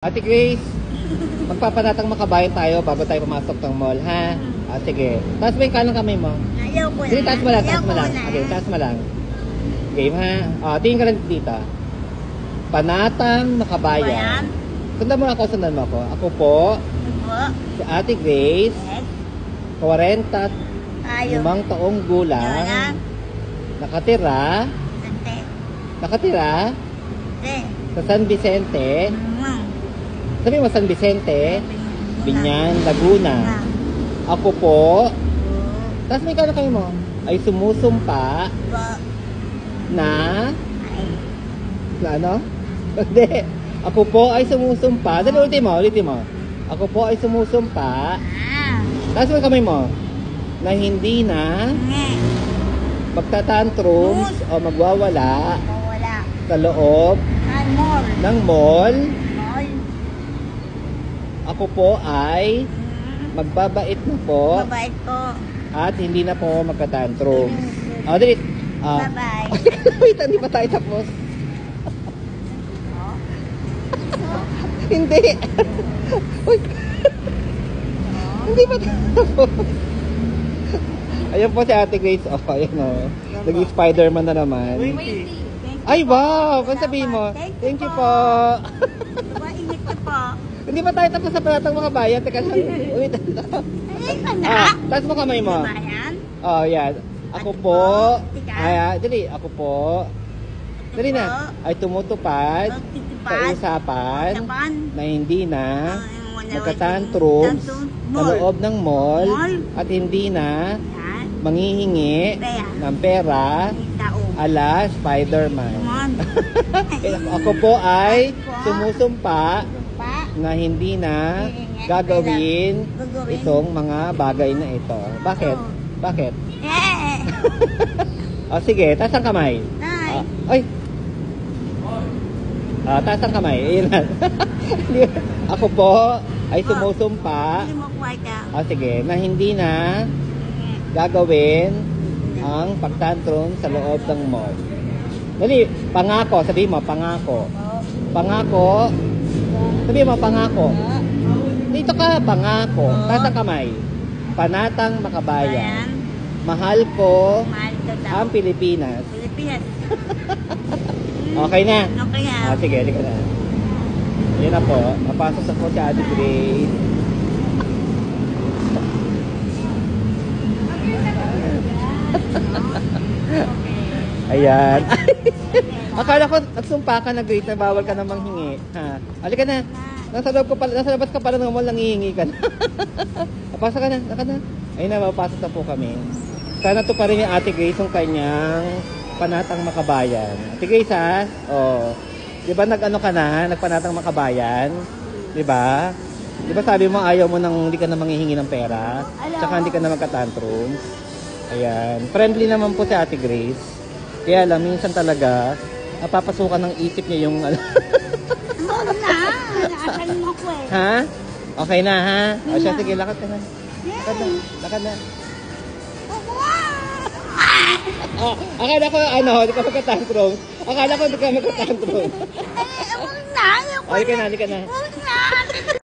Ate Grace, magpapanatang makabayan tayo bago tayo pumasok ng mall, ha? Sige. Taas mo yung kanang kamay mo. Ayaw ko na. Sige, taas mo lang, taas mo Ayaw lang. ko na. Okay, taas mo lang. Game, ha? Tingin ka lang dito. Panatang makabayan. Sundan mo ako, sundan mo ako. Ako po, si Ate Grace, Yes. 45 taong gulang, Yola. nakatira Sante. sa San Vicente. Sabi mo San Vicente, Binyan, Laguna. Ako po, tapos may kano kayo mo, ay sumusumpa na ano? Hindi. Ako po ay sumusumpa. Dali, ulitin mo. Ako po ay sumusumpa. Tapos may kamay mo, na hindi na magtatantrums o magwawala sa loob ng mall. Ako po ay magbabait na po Mabait po. at hindi na po magka-tantrums. Dali. Bye-bye. Wait, hindi pa tayo tapos. Hindi. Wait. Hindi pa tayo tapos. Ayan po si Ate Grace. Ayan o. Naging Spider-Man na naman. Ay, wow! Kung sabihin mo, thank you po. Mainit ko po. Hindi pa tayo tapos sa panatang makabayan. Teka lang. Wait. Ayun na. Taas mo kamay mo. Bayan. Yan. Ako po. Dali. Ako po. Dali na. Ay tumutupad sa usapan na hindi na magka-tantrums sa loob ng mall at hindi na manghihingi ng pera ala Spider-Man. Ako po ay sumusumpa na hindi na gagawin itong mga bagay na ito. Bakit? Bakit? Sige, taas ang kamay. Ay! Taas ang kamay. Ayun na. Ako po ay sumusumpa. Sige, na hindi na gagawin ang pagtantrum sa loob ng mall. Dali, pangako. Sabihin mo, pangako. Pangako. Sabihin mo, pangako. Dito ka, pangako. Taas ang kamay. Panatang makabayan. Mahal ko ang Pilipinas. Okay na? Okay na. Sige, hindi ka na. Yan na po. Mapasok sa po si Ate Grace. Ayan. Akala ko nagsumpa ka na Grace na bawal ka na manghingi. Halika na. Nasa labas ka pala ng mall, nangihingi ka na. Papasok ka na. Naka na. Ayun na, mapasok na po kami. Sana to pa rin yung Ate Grace yung kanyang panatang makabayan. Ate Grace, ha? Di ba nag-ano ka na? Nagpanatang makabayan? Di ba? Di ba sabi mo ayaw mo nang hindi ka na manghihingi ng pera? Tsaka hindi ka na magka-tantrums? Ayan. Friendly naman po si Ate Grace. Kaya lang, minsan talaga, napapasukan ng isip niya yung ano. Huwag na. Naasan mo ko eh. Ha? Okay na, ha? Siya, sige, lakad ka na. Lakad na. Akala ko, hindi ka magka-tantrum. Akala ko, hindi ka magka-tantrum. Huwag na. Halika na.